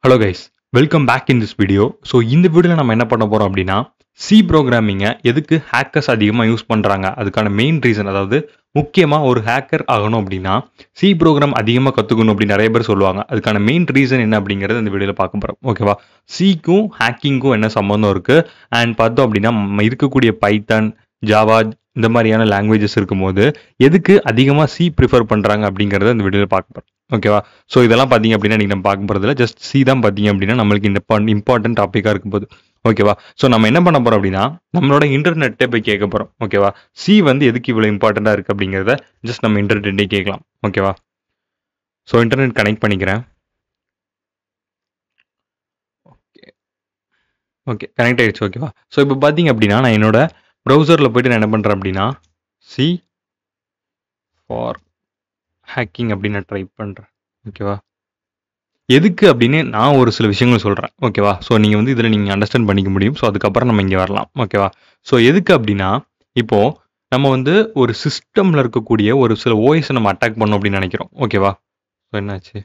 Hello guys, welcome back in this video. So இந்த வீடியோவில் நம்ம என்ன பண்ண போகிறோம் அப்படின்னா, சி ப்ரோக்ராமிங்கை எதுக்கு ஹேக்கர்ஸ் அதிகமாக யூஸ் பண்ணுறாங்க, அதுக்கான மெயின் ரீசன். அதாவது முக்கியமாக ஒரு ஹேக்கர் ஆகணும் அப்படின்னா சி ப்ரோக்ராம் அதிகமாக கற்றுக்கணும் அப்படின்னு நிறைய பேர் சொல்லுவாங்க. அதுக்கான மெயின் ரீசன் என்ன அப்படிங்கிறது இந்த வீடியோவில் பார்க்க போகிறோம். ஓகேவா? சிக்கும் ஹேக்கிங்க்கும் என்ன சம்மந்தம் இருக்குது அண்ட் பார்த்தோம் அப்படின்னா நம்ம இருக்கக்கூடிய பைத்தான், ஜாவா இந்த மாதிரியான லாங்குவேஜஸ் இருக்கும்போது எதுக்கு அதிகமாக சி ப்ரிஃபர் பண்ணுறாங்க அப்படிங்கிறத இந்த வீடியோவில் பார்க்க போகிறோம். ஓகேவா? ஸோ இதெல்லாம் பார்த்தீங்க அப்படின்னா நீங்கள் நம்ம பார்க்க போகிறதுல ஜஸ்ட் சி தான் பார்த்தீங்க அப்படின்னா நம்மளுக்கு இந்த இம்பார்ட்டன்ட் டாப்பிக்காக இருக்கும் போது. ஓகேவா? ஸோ நம்ம என்ன பண்ண போகிறோம் அப்படின்னா நம்மளோட இன்டர்நெட்டை போய் கேட்க போகிறோம். ஓகேவா? சி வந்து எதுக்கு இவ்வளோ இம்பார்ட்டண்ட்டாக இருக்குது அப்படிங்கிறத ஜஸ்ட் நம்ம இன்டர்நெட்டே கேட்கலாம். ஓகேவா? ஸோ இன்டர்நெட் கனெக்ட் பண்ணிக்கிறேன். ஓகே, கனெக்ட் ஆகிடுச்சு. ஓகேவா? ஸோ இப்போ பார்த்தீங்க அப்படின்னா நான் என்னோட ப்ரௌசரில் போய்ட்டு நான் என்ன பண்ணுறேன் அப்படின்னா சி ஃபார் ஹேக்கிங் அப்படின்னு நான் ட்ரை பண்ணுறேன். ஓகேவா? எதுக்கு அப்படின்னு நான் ஒரு சில விஷயங்கள் சொல்கிறேன். ஓகேவா? ஸோ நீங்கள் வந்து இதில் நீங்கள் அண்டர்ஸ்டாண்ட் பண்ணிக்க முடியும். ஸோ அதுக்கப்புறம் நம்ம இங்கே வரலாம். ஓகேவா? ஸோ எதுக்கு அப்படின்னா இப்போது நம்ம வந்து ஒரு சிஸ்டமில் இருக்கக்கூடிய ஒரு சில ஓஎஸை நம்ம அட்டாக் பண்ணோம் அப்படின்னு நினைக்கிறோம். ஓகேவா? ஸோ என்னாச்சு?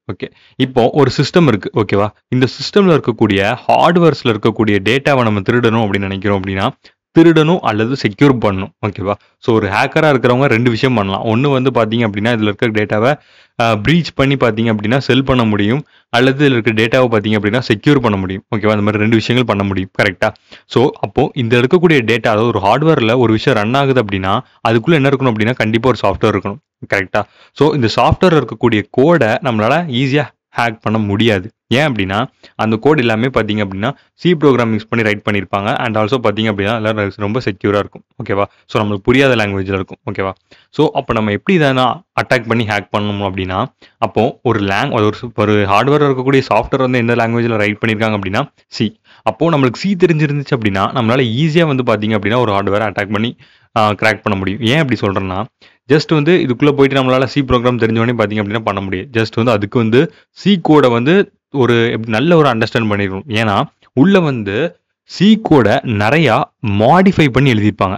ஓகே, இப்போ ஒரு சிஸ்டம் இருக்குது. ஓகேவா? இந்த சிஸ்டமில் இருக்கக்கூடிய ஹார்ட்வேர்ஸில் இருக்கக்கூடிய டேட்டாவை நம்ம திருடணும் அப்படின்னு நினைக்கிறோம் அப்படின்னா திருடணும் அல்லது செக்யூர் பண்ணணும். ஓகேவா? ஸோ ஒரு ஹேக்கராக இருக்கிறவங்க ரெண்டு விஷயம் பண்ணலாம். ஒன்று வந்து பார்த்தீங்க அப்படின்னா இதில் இருக்க டேட்டாவை ப்ரீச் பண்ணி பார்த்தீங்க அப்படின்னா செல் பண்ண முடியும், அல்லது இதில் இருக்க டேட்டாவை பார்த்தீங்க அப்படின்னா செக்யூர் பண்ண முடியும். ஓகேவா? அந்த மாதிரி ரெண்டு விஷயங்கள் பண்ண முடியும். கரெக்டாக? ஸோ அப்போது இந்த இருக்கக்கூடிய டேட்டா, அதாவது ஒரு ஹார்ட்வேரில் ஒரு விஷயம் ரன் ஆகுது அப்படின்னா அதுக்குள்ளே என்ன இருக்கணும் அப்படின்னா கண்டிப்பாக ஒரு சாஃப்ட்வேர் இருக்கணும். கரெக்டாக? ஸோ இந்த சாஃப்ட்வேர் இருக்கக்கூடிய கோடை நம்மளால் ஈஸியாக ஹேக் பண்ண முடியாது. ஏன் அப்படின்னா அந்த கோட் எல்லாமே பார்த்தீங்க அப்படின்னா சி ப்ரோக்ராம் யூஸ் பண்ணி ரைட் பண்ணியிருப்பாங்க. அண்ட் ஆல்சோ பார்த்தீங்க அப்படின்னா எல்லாம் ரொம்ப செக்யூராக இருக்கும். ஓகேவா? ஸோ நம்மளுக்கு புரியாத லாங்குவேஜில் இருக்கும். ஓகேவா? ஸோ அப்போ நம்ம எப்படி தானே அட்டாக் பண்ணி ஹேக் பண்ணணும் அப்படின்னா அப்போது ஒரு ஹார்ட்வேர் இருக்கக்கூடிய சாஃப்ட்வேர் வந்து எந்த லாங்குவேஜில் ரைட் பண்ணியிருக்காங்க அப்படின்னா சி. அப்போது நம்மளுக்கு சி தெரிஞ்சிருந்துச்சு அப்படின்னா நம்மளால் ஈஸியாக வந்து பார்த்தீங்க அப்படின்னா ஒரு ஹார்ட்வேரை அட்டாக் பண்ணி கிராக் பண்ண முடியும். ஏன் அப்படி சொல்கிறேன்னா ஜஸ்ட் வந்து இதுக்குள்ளே போயிட்டு நம்மளால் சி ப்ரோக்ராம் தெரிஞ்சவொடனே பார்த்தீங்க அப்படின்னா பண்ண முடியும். ஜஸ்ட் வந்து அதுக்கு வந்து சி கோடை வந்து ஒரு நல்ல ஒரு அண்டர்ஸ்டாண்ட் பண்ணிருக்கணும். ஏன்னா உள்ள வந்து சி கோடை நிறையா மாடிஃபை பண்ணி எழுதியிருப்பாங்க.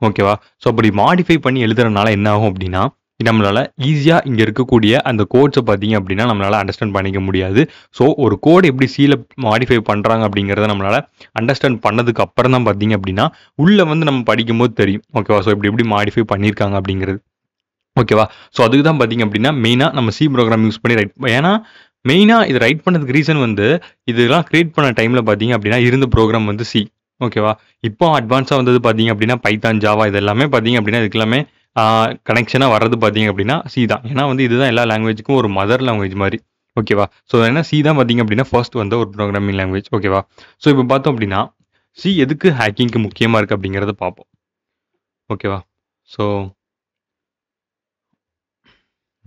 ஓகேவா? ஸோ அப்படி மாடிஃபை பண்ணி எழுதுறதுனால என்ன ஆகும் அப்படின்னா நம்மளால் ஈஸியாக இங்கே இருக்கக்கூடிய அந்த கோட்ஸை பார்த்தீங்க அப்படின்னா நம்மளால் அண்டர்ஸ்டாண்ட் பண்ணிக்க முடியாது. ஸோ ஒரு கோடு எப்படி சியில் மாடிஃபை பண்ணுறாங்க அப்படிங்கிறத நம்மளால் அண்டர்ஸ்டாண்ட் பண்ணதுக்கு அப்புறம் தான் பார்த்தீங்க அப்படின்னா உள்ளே வந்து நம்ம படிக்கும்போது தெரியும். ஓகேவா? ஸோ இப்படி எப்படி மாடிஃபை பண்ணியிருக்காங்க அப்படிங்கிறது. ஓகேவா? ஸோ அதுக்கு தான் பார்த்தீங்க அப்படின்னா மெயினாக நம்ம சி ப்ரோக்ராம் யூஸ் பண்ணி ரைட். ஏன்னா மெயினாக இது ரைட் பண்ணதுக்கு ரீசன் வந்து இதெல்லாம் கிரியேட் பண்ண டைமில் பார்த்தீங்க அப்படின்னா இருந்த ப்ரோக்ராம் வந்து சி. ஓகேவா? இப்போ அட்வான்ஸாக வந்தது பார்த்தீங்க அப்படின்னா பைத்தான், ஜாவா இது எல்லாமே பார்த்தீங்க அப்படின்னா இதுக்கு எல்லாமே கனெக்ஷனாக வர்றது பார்த்தீங்க அப்படின்னா சி தான். ஏன்னா வந்து இதுதான் எல்லா லாங்குவேஜுக்கும் ஒரு மதர் லாங்குவேஜ் மாதிரி. ஓகேவா? ஸோ ஏன்னா சி தான் பார்த்தீங்க அப்படின்னா ஃபர்ஸ்ட் வந்து ஒரு ப்ரோக்ராமிங் லாங்குவேஜ். ஓகேவா? ஸோ இப்போ பார்த்தோம் அப்படின்னா சி எதுக்கு ஹேக்கிங்க்கு முக்கியமாக இருக்குது அப்படிங்கிறத பார்ப்போம். ஓகேவா? ஸோ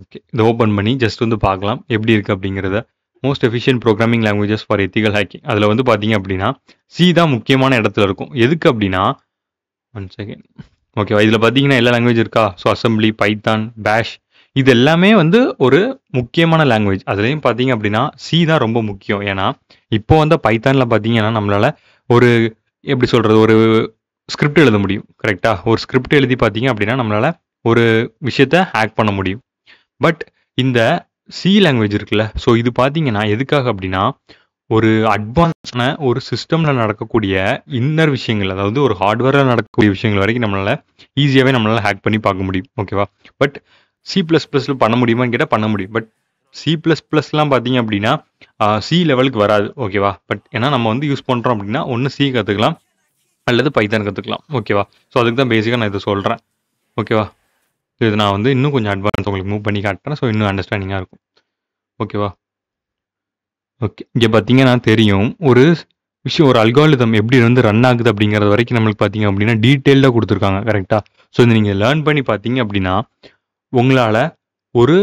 ஓகே, இதை ஓப்பன் பண்ணி ஜஸ்ட் வந்து பார்க்கலாம் எப்படி இருக்குது அப்படிங்கிறத. Most efficient programming languages for ethical hacking. அதில் வந்து பார்த்தீங்க அப்படின்னா சி தான் முக்கியமான இடத்துல இருக்கும். எதுக்கு அப்படின்னா ஒன் செகண்ட். ஓகேவா? இதில் பார்த்தீங்கன்னா எல்லா லாங்குவேஜ் இருக்கா? ஸோ அசம்பிளி, பைத்தான், பேஷ் இது எல்லாமே வந்து ஒரு முக்கியமான லாங்குவேஜ். அதுலேயும் பார்த்தீங்க அப்படின்னா சி தான் ரொம்ப முக்கியம். ஏன்னா இப்போ வந்து பைத்தானில் பார்த்தீங்கன்னா நம்மளால் ஒரு எப்படி சொல்கிறது ஒரு ஸ்கிரிப்ட் எழுத முடியும். கரெக்டாக? ஒரு ஸ்கிரிப்ட் எழுதி பார்த்தீங்க அப்படின்னா நம்மளால் ஒரு விஷயத்தை ஹேக் பண்ண முடியும். பட் இந்த சி லாங்குவேஜ் இருக்குல்ல, ஸோ இது பார்த்தீங்கன்னா எதுக்காக அப்படின்னா ஒரு அட்வான்ஸான ஒரு சிஸ்டமில் நடக்கக்கூடிய இன்னர் விஷயங்கள், அதாவது ஒரு ஹார்ட்வேரில் நடக்கக்கூடிய விஷயங்கள் வரைக்கும் நம்மளால் ஈஸியாகவே நம்மளால் ஹேக் பண்ணி பார்க்க முடியும். ஓகேவா? பட் C++ல பண்ண முடியுமான்னு கேட்டால் பண்ண முடியும். பட் C++லாம் பார்த்தீங்க அப்படின்னா சி லெவலுக்கு வராது. ஓகேவா? பட் ஏன்னா நம்ம வந்து யூஸ் பண்ணுறோம் அப்படின்னா ஒன்று சி கற்றுக்கலாம் அல்லது பைத்தான் கற்றுக்கலாம். ஓகேவா? ஸோ அதுக்கு தான் பேசிக்காக நான் இதை சொல்கிறேன். ஓகேவா? இது நான் வந்து இன்னும் கொஞ்சம் அட்வான்ஸ் உங்களுக்கு மூவ் பண்ணி காட்டுறேன். ஸோ இன்னும் அண்டர்ஸ்டாண்டிங்காக இருக்கும். ஓகேவா? ஓகே, இங்கே பார்த்தீங்கன்னா தெரியும் ஒரு விஷயம், ஒரு அல்காரிதம் எப்படி வந்து ரன் ஆகுது அப்படிங்கிறது வரைக்கும் நம்மளுக்கு பார்த்தீங்க அப்படின்னா டீட்டெயில்டாக கொடுத்துருக்காங்க. கரெக்டாக? ஸோ இதை நீங்கள் லேர்ன் பண்ணி பார்த்தீங்க அப்படின்னா உங்களால் ஒரு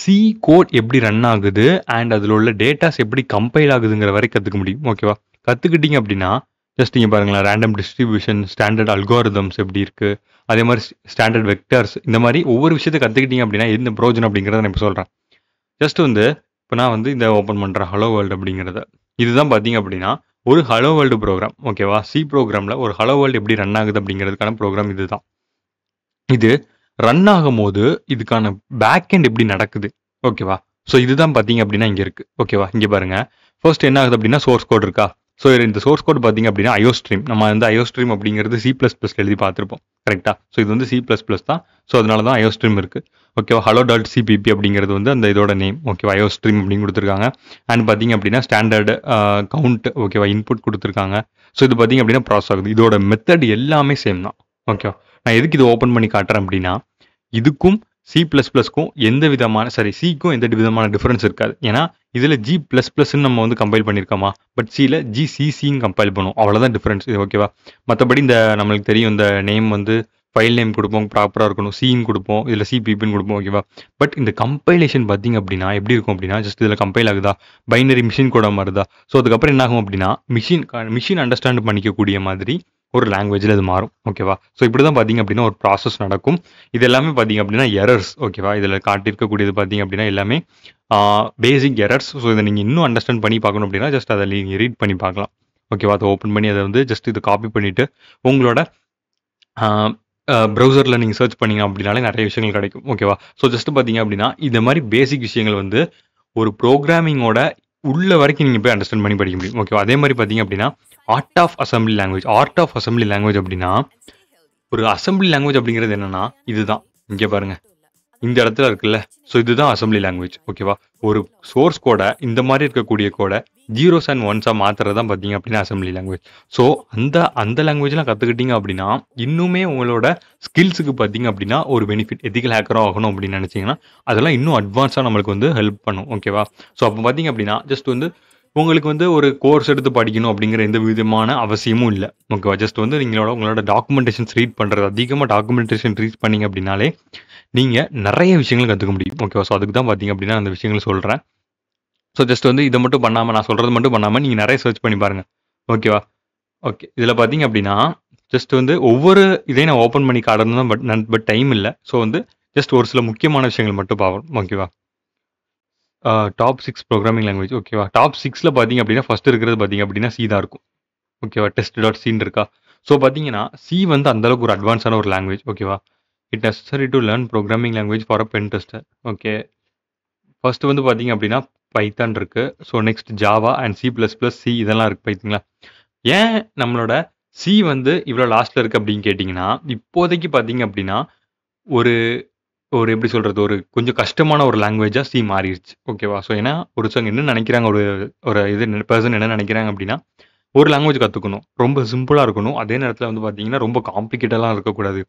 சி கோட் எப்படி ரன் ஆகுது அண்ட் அதில் உள்ள டேட்டாஸ் எப்படி கம்பைல் ஆகுதுங்கிற வரை கற்றுக்க முடியும். ஓகேவா? கற்றுக்கிட்டீங்க அப்படின்னா ஜஸ்ட் இங்கே பாருங்களேன், ரேண்டம் டிஸ்ட்ரிபியூஷன், ஸ்டாண்டர்ட் அல்காரிதம்ஸ் எப்படி இருக்குது, அதே மாதிரி ஸ்டாண்டர்ட் வெக்டர்ஸ், இந்த மாதிரி ஒவ்வொரு விஷயத்தை கற்றுக்கிட்டீங்க அப்படின்னா எந்த ப்ரோஜனம் அப்படிங்கிறத நான் இப்போ சொல்கிறேன். ஜஸ்ட் வந்து இப்போ நான் வந்து இதை ஓப்பன் பண்ணுறேன், ஹலோ வேர்ல்டு அப்படிங்கிறத. இதுதான் பார்த்தீங்க அப்படின்னா ஒரு ஹலோ வேர்ல்டு ப்ரோக்ராம். ஓகேவா? சி ப்ரோக்ராமில் ஒரு ஹலோ வேர்ல்டு எப்படி ரன் ஆகுது அப்படிங்கிறதுக்கான ப்ரோக்ராம் இது தான். இது ரன் ஆகும்போது இதுக்கான பேக் எண்ட் எப்படி நடக்குது. ஓகேவா? ஸோ இதுதான் பார்த்தீங்க அப்படின்னா இங்கே இருக்குது. ஓகேவா? இங்கே பாருங்கள், ஃபர்ஸ்ட் என்ன ஆகுது அப்படின்னா சோர்ஸ் கோட் இருக்கா. ஸோ இந்த சோர்ஸ் கோட் பார்த்தீங்க அப்படின்னா ஐஓஸ்ட்ரீம். நம்ம வந்து ஐஓஸ்ட்ரீம் அப்படிங்கிறது C++ எழுதி பார்த்துருப்போம் கரெக்டாக. ஸோ இது வந்து C++ தான். ஸோ அதனால தான் ஐஓஸ்ட்ரீம் இருக்குது. ஓகேவா. hello.cpp அப்படிங்கிறது வந்து அந்த இதோட நேம். ஓகேவா. ஐஓஸ்ட்ரீம் அப்படின்னு கொடுத்துருக்காங்க. அண்ட் பார்த்தீங்க அப்படின்னா ஸ்டாண்டர்டு கவுண்ட். ஓகேவா. இன்புட் கொடுத்துருக்காங்க. ஸோ இது பார்த்தீங்க அப்படின்னா ப்ராசஸ் ஆகுது. இதோட மெத்தட் எல்லாமே சேம் தான். ஓகேவா. நான் எதுக்கு இது ஓப்பன் பண்ணி காட்டுறேன் அப்படின்னா இதுக்கும் C++க்கும் எந்த விதமான சிக்கும் எந்த விதமான டிஃபரன்ஸ் இருக்காது. ஏன்னா இதில் G++ன்னு நம்ம வந்து கம்பைல் பண்ணியிருக்கோமா, பட் சியில் GCCன்னு கம்பைல் பண்ணுவோம். அவ்வளோதான் டிஃபரன்ஸ். இது ஓகேவா. மற்றபடி இந்த நம்மளுக்கு தெரியும் இந்த நேம் வந்து ஃபைல் நேம் கொடுப்போம், ப்ராப்பராக இருக்கணும். சின்னு கொடுப்போம், இதில் CPPன்னு கொடுப்போம். ஓகேவா. பட் இந்த கம்பைலேஷன் பார்த்தீங்க அப்படின்னா எப்படி இருக்கும் அப்படின்னா ஜஸ்ட் இதில் கம்பைல் ஆகுதா, பைனரி மிஷின் கூட மாறுதா. ஸோ அதுக்கப்புறம் என்ன ஆகும் அப்படின்னா மிஷின் அண்டர்ஸ்டாண்ட் பண்ணிக்கக்கூடிய மாதிரி ஒரு லாங்குவேஜில் அது மாறும். ஓகேவா. ஸோ இப்படி தான் பார்த்தீங்க அப்படின்னா ஒரு ப்ராசஸ் நடக்கும். இது எல்லாமே பார்த்தீங்க அப்படின்னா எரர்ஸ். ஓகேவா. இதில் காட்டியிருக்கக்கூடியது பார்த்தீங்க அப்படின்னா எல்லாமே பேசிக் எரர்ஸ். ஸோ இதை நீங்கள் இன்னும் அண்டர்ஸ்டாண்ட் பண்ணி பார்க்கணும் அப்படின்னா ஜஸ்ட் அதை நீங்கள் ரீட் பண்ணி பார்க்கலாம். ஓகேவா. அதை ஓப்பன் பண்ணி அதை வந்து ஜஸ்ட் இதை காப்பி பண்ணிவிட்டு உங்களோட ப்ரௌசரில் நீங்கள் சர்ச் பண்ணிங்க அப்படின்னாலே நிறைய விஷயங்கள் கிடைக்கும். ஓகேவா. ஸோ ஜஸ்ட் பார்த்தீங்க அப்படின்னா இந்த மாதிரி பேசிக் விஷயங்கள் வந்து ஒரு ப்ரோக்ராமிங்கோட உள்ள வரைக்கும் நீங்கள் போய் அண்டர்ஸ்டாண்ட் பண்ணி படிக்க முடியும். ஓகேவா. அதே மாதிரி பார்த்தீங்க அப்படின்னா ஆர்ட் ஆஃப் அசம்பிளி லாங்குவேஜ் அப்படின்னா ஒரு அசம்பிளி லாங்குவேஜ் அப்படிங்கிறது என்னன்னா இதுதான். இங்கே பாருங்க இந்த இடத்துல இருக்குல்ல. ஸோ இதுதான் அசம்பிளி லாங்குவேஜ். ஓகேவா. ஒரு சோர்ஸ் கோடை இந்த மாதிரி இருக்கக்கூடிய கோடை 0s and 1s மாத்துறது தான் பார்த்தீங்க அப்படின்னா அசம்பிளி லாங்குவேஜ். ஸோ அந்த லாங்குவேஜ்லாம் கற்றுக்கிட்டீங்க அப்படின்னா இன்னுமே உங்களோட ஸ்கில்ஸுக்கு பார்த்தீங்க அப்படின்னா ஒரு பெனிஃபிட். எத்திக்கல் ஹேக்கராக ஆகணும் அப்படின்னு நினச்சிங்கன்னா அதெல்லாம் இன்னும் அட்வான்ஸாக நம்மளுக்கு வந்து ஹெல்ப் பண்ணும். ஓகேவா. ஸோ அப்போ பார்த்தீங்க அப்படின்னா ஜஸ்ட் வந்து உங்களுக்கு வந்து ஒரு கோர்ஸ் எடுத்து படிக்கணும் அப்படிங்கிற எந்த விதமான அவசியமும் இல்லை. ஓகேவா. ஜஸ்ட் வந்து உங்களோட டாக்குமெண்டேஷன்ஸ் ரீட் பண்ணுறது, அதிகமாக டாக்குமெண்டேஷன் ரீட் பண்ணிங்க அப்படின்னாலே நீங்கள் நிறைய விஷயங்கள் கற்றுக்க முடியும். ஓகேவா. ஸோ அதுக்கு தான் பார்த்தீங்க அப்படின்னா அந்த விஷயங்கள் சொல்கிறேன். ஸோ ஜஸ்ட் வந்து இதை மட்டும் பண்ணாமல், நான் சொல்கிறது மட்டும் பண்ணாமல் நீங்கள் நிறைய சர்ச் பண்ணி பாருங்கள். ஓகேவா. ஓகே. இதில் பார்த்தீங்க அப்படின்னா ஜஸ்ட் வந்து ஒவ்வொரு இதையும் நான் ஓப்பன் பண்ணி காட்டணும் தான், பட் டைம் இல்லை. ஸோ வந்து ஜஸ்ட் ஒரு சில முக்கியமான விஷயங்கள் மட்டும் பார்க்கணும். ஓகேவா. Top 6 programming language. ஓகேவா. டாப் 6ல் பார்த்தீங்க அப்படின்னா ஃபர்ஸ்ட் இருக்கிறது பார்த்தீங்க அப்படின்னா சி தான் இருக்கும். ஓகேவா. test.cன்னு இருக்கா. ஸோ பார்த்தீங்கன்னா சி வந்து அந்தளவுக்கு ஒரு அட்வான்ஸான ஒரு லாங்குவேஜ். ஓகேவா. It necessary to learn programming language for a pen tester. Okay. First வந்து பார்த்தீங்க அப்படின்னா பைத்தான் இருக்கு. So next Java and C++, இதெல்லாம் இருக்கு. பைத்திங்களா. ஏன் நம்மளோட சி வந்து இவ்வளோ லாஸ்ட்டில் இருக்குது அப்படின்னு கேட்டிங்கன்னா இப்போதைக்கு பார்த்தீங்க அப்படின்னா ஒரு ஒரு எப்படி சொல்கிறது, ஒரு கொஞ்சம் கஷ்டமான ஒரு லாங்குவேஜாக சி மாறிடுச்சு. ஓகேவா. ஸோ ஏன்னா ஒருத்தவங்க என்ன நினைக்கிறாங்க, ஒரு பர்சன் என்ன நினைக்கிறாங்க அப்படின்னா ஒரு லாங்குவேஜ் கற்றுக்கணும், ரொம்ப சிம்பிளாக இருக்கணும், அதே நேரத்தில் வந்து பார்த்தீங்கன்னா ரொம்ப காம்ப்ளிகேட்டடாக இருக்கக்கூடாது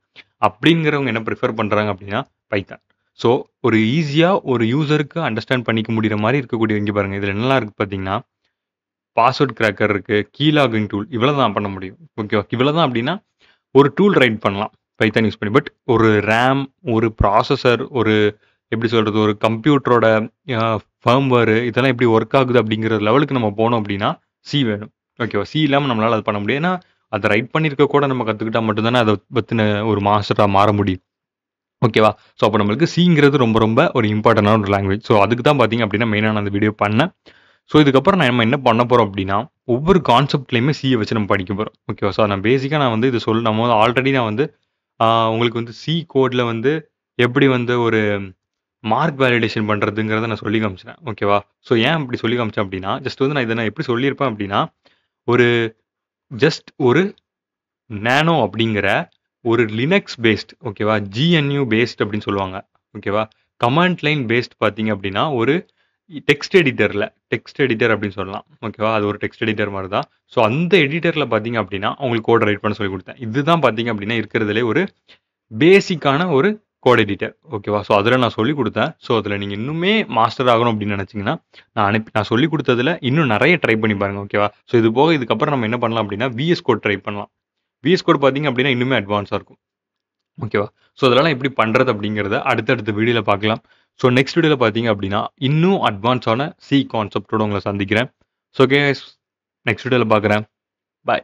அப்படிங்கிறவங்க என்ன ப்ரிஃபர் பண்ணுறாங்க அப்படின்னா பைத்தான். ஸோ ஒரு ஈஸியாக ஒரு யூசருக்கு அண்டர்ஸ்டாண்ட் பண்ணிக்க முடிகிற மாதிரி இருக்கக்கூடிய இங்கே பாருங்கள் இதில் என்னெல்லாம் இருக்குது பார்த்தீங்கன்னா பாஸ்வேர்ட் கிராக்கர் இருக்குது, கீலாகிங் டூல், இவ்வளோ தான் பண்ண முடியும். ஓகேவா. இவ்வளோ தான் அப்படின்னா ஒரு டூல் ரைட் பண்ணலாம் பைத்தான் யூஸ் பண்ணி. பட் ஒரு ரேம், ஒரு ப்ராசஸர், ஒரு எப்படி சொல்கிறது, ஒரு கம்ப்யூட்டரோட ஃபர்ம்வேர் இதெல்லாம் எப்படி ஒர்க் ஆகுது அப்படிங்கிற லெவலுக்கு நம்ம போனோம் அப்படின்னா சி வேணும். ஓகேவா. சி இல்லாமல் நம்மளால் அது பண்ண முடியும். ஏன்னா அதை ரைட் பண்ணியிருக்க கூட நம்ம கற்றுக்கிட்டா மட்டும்தானே அதை பற்றின ஒரு மாஸ்டராக மாற முடியும். ஓகேவா. ஸோ அப்போ நம்மளுக்கு சிங்கிறது ரொம்ப ரொம்ப ஒரு இம்பார்ட்டண்டான ஒரு லாங்குவேஜ். ஸோ அதுக்கு தான் பார்த்தீங்க அப்படின்னா மெயினாக நான் அந்த வீடியோ பண்ணேன். ஸோ இதுக்கப்புறம் நம்ம என்ன பண்ண போகிறோம் அப்படின்னா ஒவ்வொரு கான்செப்ட்லேயுமே சியை வச்சு நம்ம படிக்க போகிறோம். ஓகேவா. ஸோ நான் பேசிக்காக நான் வந்து இது நம்ம ஆல்ரெடி நான் வந்து உங்களுக்கு வந்து சி கோடில் வந்து எப்படி வந்து ஒரு மார்க் வேலிடேஷன் பண்ணுறதுங்கிறத நான் சொல்லி காமிச்சேன். ஓகேவா. ஸோ ஏன் அப்படி சொல்லி காமிச்சேன் அப்படின்னா ஜஸ்ட் வந்து நான் எப்படி சொல்லியிருப்பேன் அப்படின்னா ஒரு ஒரு நேனோ அப்படிங்கிற ஒரு லினக்ஸ் பேஸ்ட், ஓகேவா, GNU பேஸ்ட் அப்படின்னு சொல்லுவாங்க. ஓகேவா. கமாண்ட் லைன் பேஸ்ட் பார்த்தீங்க அப்படின்னா ஒரு டெக்ஸ்ட் எடிட்டர் அப்படின்னு சொல்லலாம். ஓகேவா. அது ஒரு டெக்ஸ்ட் எடிட்டர் மாதிரி தான். ஸோ அந்த எடிட்டரில் பார்த்தீங்க அப்படின்னா உங்களுக்கு கோட் ரைட் பண்ண சொல்லி கொடுத்தேன். இதுதான் பார்த்தீங்க அப்படின்னா இருக்கிறதுலே ஒரு பேசிக்கான ஒரு கோட் எடிட்டர். ஓகேவா. ஸோ அதில் நான் சொல்லி கொடுத்தேன். ஸோ அதில் நீங்கள் இன்னுமே மாஸ்டர் ஆகணும் அப்படின்னு நினச்சிங்கன்னா நான் சொல்லி கொடுத்ததில் இன்னும் நிறைய ட்ரை பண்ணி பாருங்கள். ஓகேவா. ஸோ இது போக இதுக்கப்புறம் நம்ம என்ன பண்ணலாம் அப்படின்னா VS கோட் ட்ரை பண்ணலாம். VS கோட் பார்த்தீங்க அப்படின்னா இன்னுமே அட்வான்ஸாக இருக்கும். ஓகேவா. ஸோ அதெல்லாம் எப்படி பண்ணுறது அப்படிங்கிறத அடுத்தடுத்த வீடியோவில் பார்க்கலாம். ஸோ நெக்ஸ்ட் வீடியோவில் பார்த்தீங்க அப்படின்னா இன்னும் அட்வான்ஸான சி கான்செப்டோடு உங்களை சந்திக்கிறேன். ஸோ ஓகே, நெக்ஸ்ட் வீடியோவில் பார்க்குறேன். பாய்.